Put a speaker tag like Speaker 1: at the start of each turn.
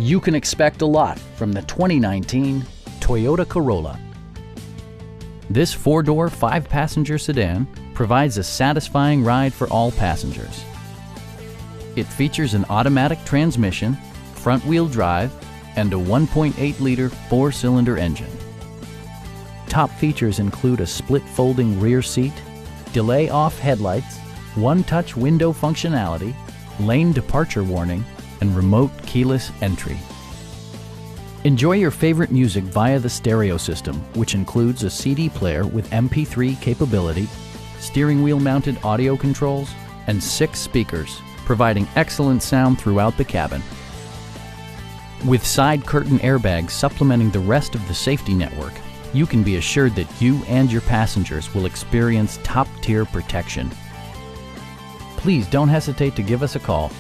Speaker 1: You can expect a lot from the 2019 Toyota Corolla. This four-door, five-passenger sedan provides a satisfying ride for all passengers. It features an automatic transmission, front-wheel drive, and a 1.8-liter four-cylinder engine. Top features include a split folding rear seat, delay-off headlights, one-touch window functionality, lane departure warning, and remote keyless entry. Enjoy your favorite music via the stereo system, which includes a CD player with MP3 capability, steering wheel mounted audio controls, and 6 speakers, providing excellent sound throughout the cabin. With side curtain airbags supplementing the rest of the safety network, you can be assured that you and your passengers will experience top-tier protection. Please don't hesitate to give us a call.